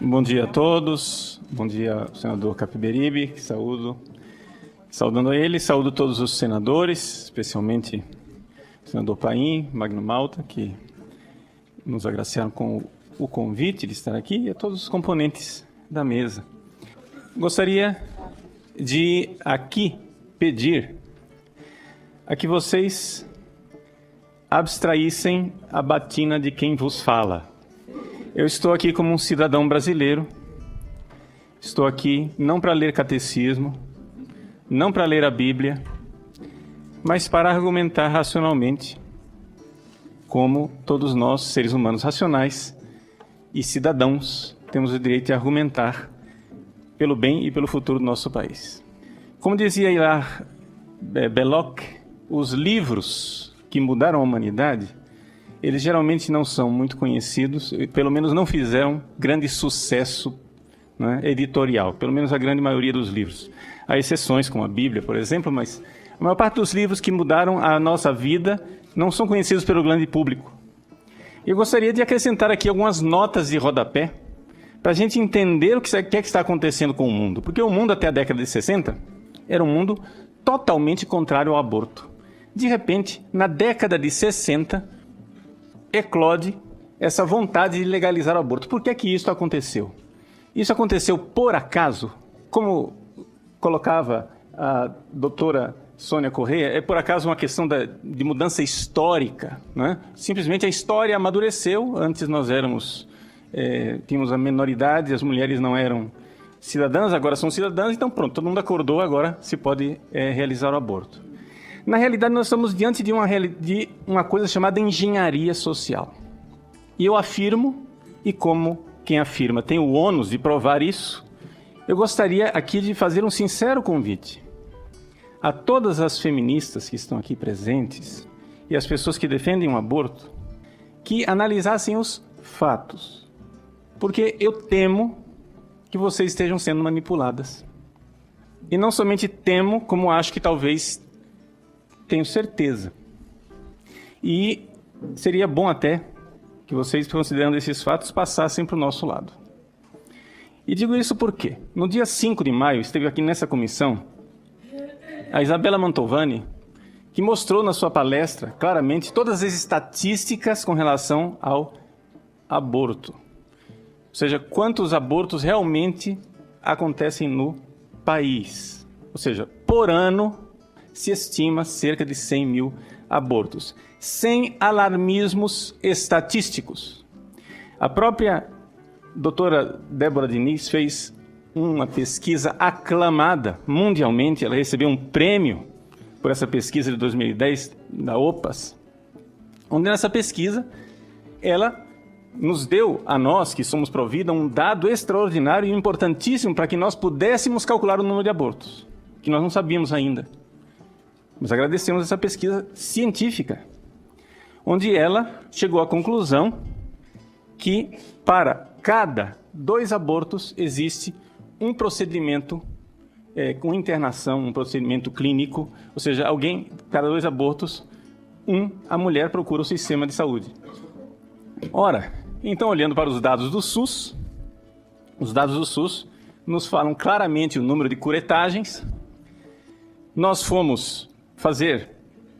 Bom dia a todos, bom dia ao senador Capiberibe, que saudando a ele, saúdo todos os senadores, especialmente o senador Paim, Magno Malta, que nos agraciaram com o convite de estar aqui, e a todos os componentes da mesa. Gostaria de aqui pedir a que vocês abstraíssem a batina de quem vos fala. Eu estou aqui como um cidadão brasileiro, estou aqui não para ler catecismo, não para ler a Bíblia, mas para argumentar racionalmente, como todos nós, seres humanos racionais e cidadãos, temos o direito de argumentar pelo bem e pelo futuro do nosso país. Como dizia Hilaire Belloc, os livros que mudaram a humanidade, eles geralmente não são muito conhecidos, pelo menos não fizeram grande sucesso, né, editorial, pelo menos a grande maioria dos livros. Há exceções, como a Bíblia, por exemplo, mas a maior parte dos livros que mudaram a nossa vida não são conhecidos pelo grande público. Eu gostaria de acrescentar aqui algumas notas de rodapé, para a gente entender o que é que está acontecendo com o mundo. Porque o mundo, até a década de 60, era um mundo totalmente contrário ao aborto. De repente, na década de 60, eclode essa vontade de legalizar o aborto. Por que que isso aconteceu? Isso aconteceu por acaso, como colocava a doutora Sônia Correia, é por acaso uma questão de mudança histórica, né? Simplesmente a história amadureceu. Antes nós tínhamos a menoridade, as mulheres não eram cidadãs, agora são cidadãs, então pronto, todo mundo acordou, agora se pode realizar o aborto. Na realidade, nós estamos diante de uma coisa chamada engenharia social. E eu afirmo, e como quem afirma tem o ônus de provar isso, eu gostaria aqui de fazer um sincero convite a todas as feministas que estão aqui presentes e as pessoas que defendem o aborto, que analisassem os fatos. Porque eu temo que vocês estejam sendo manipuladas. E não somente temo, como acho que talvez tenho certeza. E seria bom até que vocês, considerando esses fatos, passassem para o nosso lado. E digo isso porque, no dia 5 de maio, esteve aqui nessa comissão a Isabella Mantovani, que mostrou na sua palestra, claramente, todas as estatísticas com relação ao aborto. Ou seja, quantos abortos realmente acontecem no país. Ou seja, por ano, se estima cerca de 100 mil abortos, sem alarmismos estatísticos. A própria doutora Débora Diniz fez uma pesquisa aclamada mundialmente, ela recebeu um prêmio por essa pesquisa de 2010 da OPAS, onde nessa pesquisa ela nos deu a nós, que somos Provida, um dado extraordinário e importantíssimo para que nós pudéssemos calcular o número de abortos, que nós não sabíamos ainda. Mas agradecemos essa pesquisa científica, onde ela chegou à conclusão que para cada 2 abortos existe um procedimento com internação, um procedimento clínico, ou seja, cada 2 abortos, a mulher procura o sistema de saúde. Ora, então olhando para os dados do SUS nos falam claramente o número de curetagens. Nós fomos fazer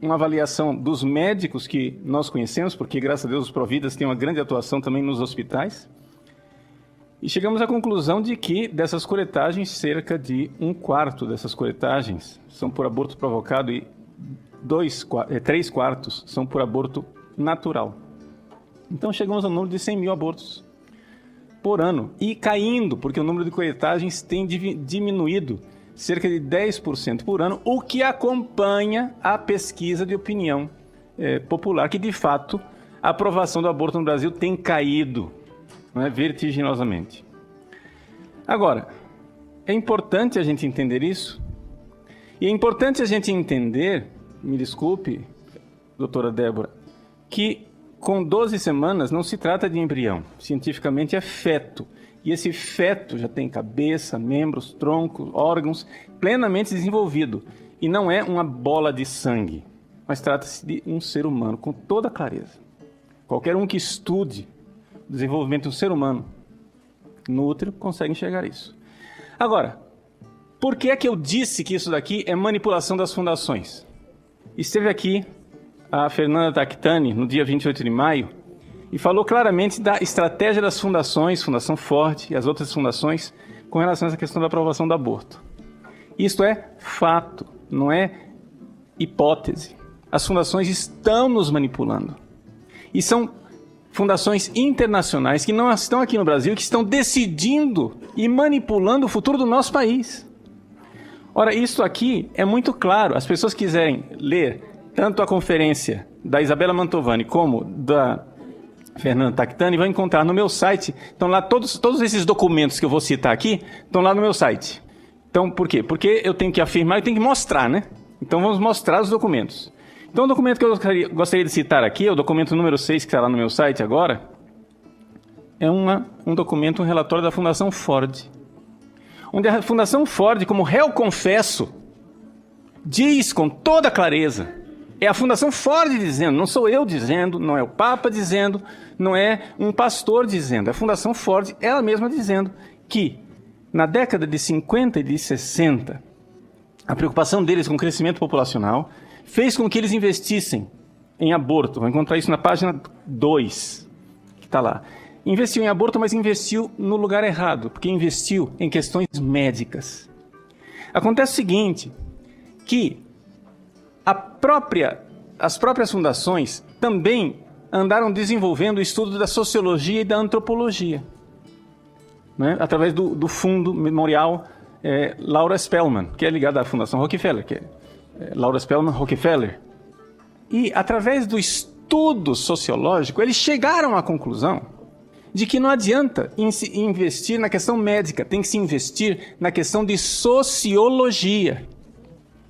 uma avaliação dos médicos que nós conhecemos, porque, graças a Deus, os Providas têm uma grande atuação também nos hospitais, e chegamos à conclusão de que, dessas curetagens, cerca de 1/4 dessas curetagens são por aborto provocado e 3/4 são por aborto natural. Então, chegamos ao número de 100 mil abortos por ano, e caindo, porque o número de curetagens tem diminuído cerca de 10% por ano, o que acompanha a pesquisa de opinião popular, que de fato a aprovação do aborto no Brasil tem caído, vertiginosamente. Agora, é importante a gente entender isso, e é importante a gente entender, me desculpe, doutora Débora, que com 12 semanas não se trata de embrião, cientificamente é feto. E esse feto já tem cabeça, membros, tronco, órgãos, plenamente desenvolvido. E não é uma bola de sangue, mas trata-se de um ser humano, com toda clareza. Qualquer um que estude o desenvolvimento do ser humano no útero, consegue enxergar isso. Agora, por que é que eu disse que isso daqui é manipulação das fundações? Esteve aqui a Fernanda Tactani, no dia 28 de maio, e falou claramente da estratégia das fundações, Fundação Ford e as outras fundações, com relação a essa questão da aprovação do aborto. Isto é fato, não é hipótese. As fundações estão nos manipulando. E são fundações internacionais que não estão aqui no Brasil, que estão decidindo e manipulando o futuro do nosso país. Ora, isso aqui é muito claro. As pessoas que quiserem ler tanto a conferência da Isabela Mantovani como da Fernanda Tactani vão encontrar no meu site. Estão lá todos esses documentos que eu vou citar aqui, estão lá no meu site. Então, por quê? Porque eu tenho que afirmar e tenho que mostrar, né? Então, vamos mostrar os documentos. Então, o documento que eu gostaria de citar aqui, é o documento número 6, que está lá no meu site agora, é um documento, um relatório da Fundação Ford, onde a Fundação Ford, como réu confesso, diz com toda clareza, é a Fundação Ford dizendo, não sou eu dizendo, não é o Papa dizendo, não é um pastor dizendo, é a Fundação Ford, ela mesma dizendo que, na década de 50 e de 60, a preocupação deles com o crescimento populacional fez com que eles investissem em aborto. Vou encontrar isso na página 2, que está lá. Investiu em aborto, mas investiu no lugar errado, porque investiu em questões médicas. Acontece o seguinte, que as próprias fundações também andaram desenvolvendo o estudo da sociologia e da antropologia, né? Através do fundo memorial Laura Spellman, que é ligado à Fundação Rockefeller, que é Laura Spellman Rockefeller. E através do estudo sociológico, eles chegaram à conclusão de que não adianta investir na questão médica, tem que se investir na questão de sociologia.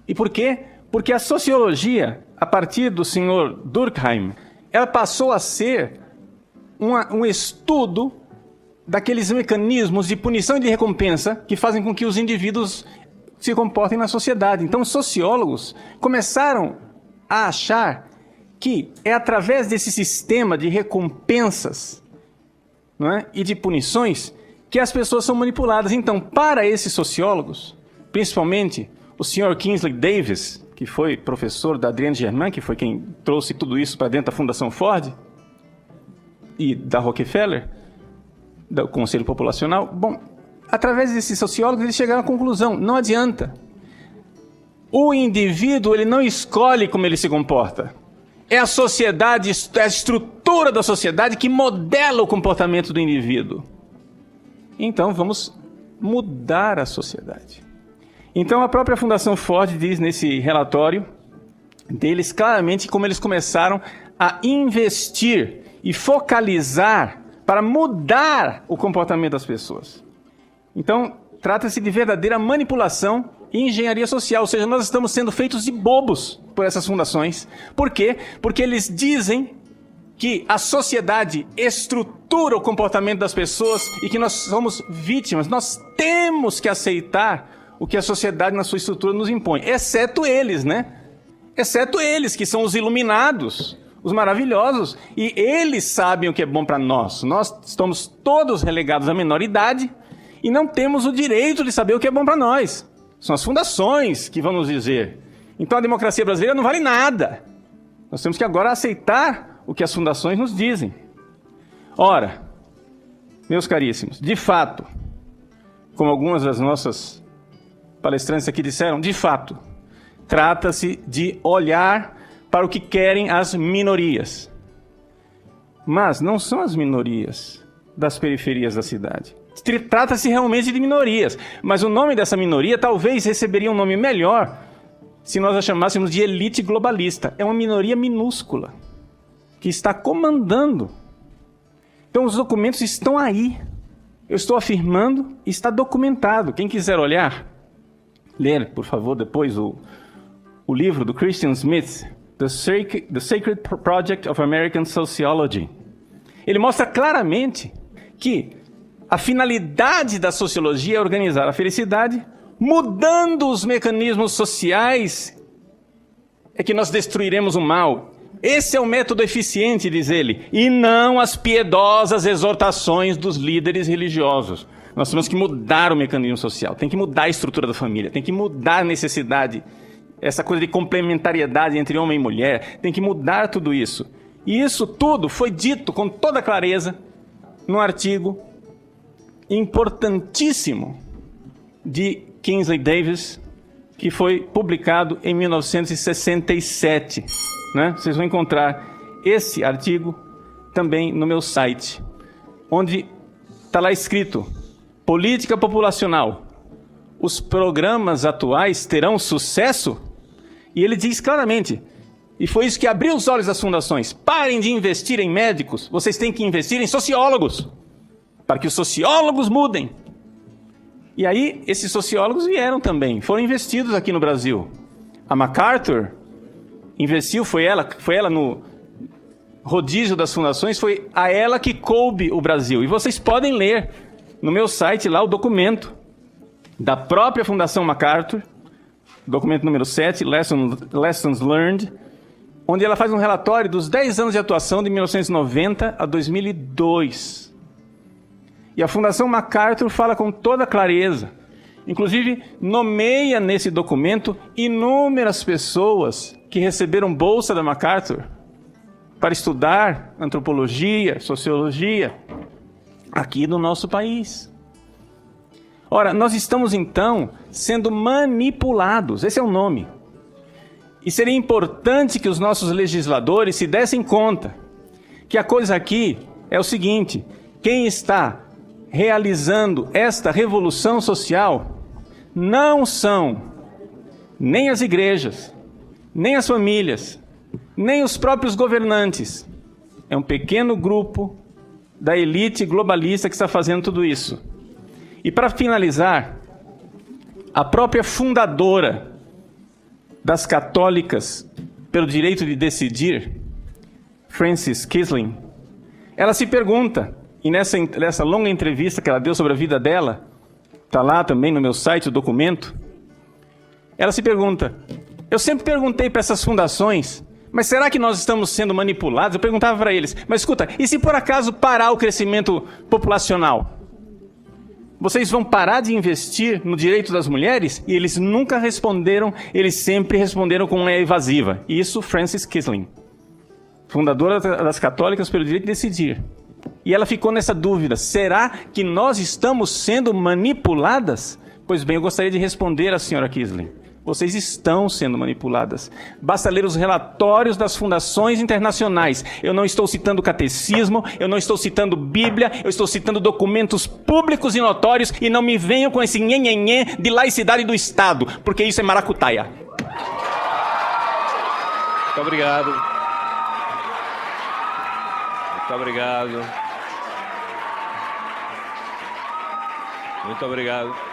E por quê? Porque a sociologia, a partir do senhor Durkheim, ela passou a ser um estudo daqueles mecanismos de punição e de recompensa que fazem com que os indivíduos se comportem na sociedade. Então, os sociólogos começaram a achar que é através desse sistema de recompensas, não é, e de punições que as pessoas são manipuladas. Então, para esses sociólogos, principalmente o Sr. Kingsley Davis, que foi professor da Adrienne Germain, que foi quem trouxe tudo isso para dentro da Fundação Ford e da Rockefeller, do Conselho Populacional, bom, através desses sociólogos eles chegaram à conclusão, não adianta. O indivíduo, ele não escolhe como ele se comporta. É a sociedade, é a estrutura da sociedade que modela o comportamento do indivíduo. Então, vamos mudar a sociedade. Então, a própria Fundação Ford diz nesse relatório deles claramente como eles começaram a investir e focalizar para mudar o comportamento das pessoas. Então, trata-se de verdadeira manipulação e engenharia social, ou seja, nós estamos sendo feitos de bobos por essas fundações. Por quê? Porque eles dizem que a sociedade estrutura o comportamento das pessoas e que nós somos vítimas. Nós temos que aceitar o que a sociedade na sua estrutura nos impõe, exceto eles, né? Exceto eles, que são os iluminados, os maravilhosos, e eles sabem o que é bom para nós. Nós estamos todos relegados à menoridade e não temos o direito de saber o que é bom para nós. São as fundações que vão nos dizer. Então a democracia brasileira não vale nada. Nós temos que agora aceitar o que as fundações nos dizem. Ora, meus caríssimos, de fato, como algumas das nossas palestrantes aqui disseram, de fato, trata-se de olhar para o que querem as minorias. Mas não são as minorias das periferias da cidade. Trata-se realmente de minorias, mas o nome dessa minoria talvez receberia um nome melhor se nós a chamássemos de elite globalista. É uma minoria minúscula que está comandando. Então os documentos estão aí. Eu estou afirmando e está documentado. Quem quiser olhar, ler, por favor, depois o livro do Christian Smith, The Sacred Project of American Sociology. Ele mostra claramente que a finalidade da sociologia é organizar a felicidade, mudando os mecanismos sociais, é que nós destruiremos o mal. Esse é o método eficiente, diz ele, e não as piedosas exortações dos líderes religiosos. Nós temos que mudar o mecanismo social, tem que mudar a estrutura da família, tem que mudar a necessidade, essa coisa de complementariedade entre homem e mulher, tem que mudar tudo isso. E isso tudo foi dito com toda clareza num artigo importantíssimo de Kingsley Davis, que foi publicado em 1967. Né? Vocês vão encontrar esse artigo também no meu site, onde está lá escrito: política populacional, os programas atuais terão sucesso? E ele diz claramente, e foi isso que abriu os olhos das fundações: parem de investir em médicos, vocês têm que investir em sociólogos, para que os sociólogos mudem. E aí, esses sociólogos vieram também, foram investidos aqui no Brasil. A MacArthur investiu, foi ela no rodízio das fundações, foi a ela que coube o Brasil. E vocês podem ler no meu site lá o documento da própria Fundação MacArthur, documento número 7, Lessons Learned, onde ela faz um relatório dos 10 anos de atuação de 1990 a 2002. E a Fundação MacArthur fala com toda clareza, inclusive nomeia nesse documento inúmeras pessoas que receberam bolsa da MacArthur para estudar antropologia, sociologia, aqui no nosso país. Ora, nós estamos então sendo manipulados, esse é o nome. E seria importante que os nossos legisladores se dessem conta que a coisa aqui é o seguinte: quem está realizando esta revolução social não são nem as igrejas, nem as famílias, nem os próprios governantes. É um pequeno grupo da elite globalista que está fazendo tudo isso. E para finalizar, a própria fundadora das católicas pelo direito de decidir, Frances Kissling, ela se pergunta, e nessa longa entrevista que ela deu sobre a vida dela, está lá também no meu site o documento, ela se pergunta: eu sempre perguntei para essas fundações, mas será que nós estamos sendo manipulados? Eu perguntava para eles, mas escuta, e se por acaso parar o crescimento populacional? Vocês vão parar de investir no direito das mulheres? E eles nunca responderam, eles sempre responderam com uma evasiva. Isso, Frances Kissling, fundadora das católicas pelo direito de decidir. E ela ficou nessa dúvida: será que nós estamos sendo manipuladas? Pois bem, eu gostaria de responder à senhora Kissling: vocês estão sendo manipuladas. Basta ler os relatórios das fundações internacionais. Eu não estou citando catecismo, eu não estou citando Bíblia, eu estou citando documentos públicos e notórios, e não me venham com esse nhenhenhê de laicidade do Estado, porque isso é maracutaia. Muito obrigado. Muito obrigado. Muito obrigado.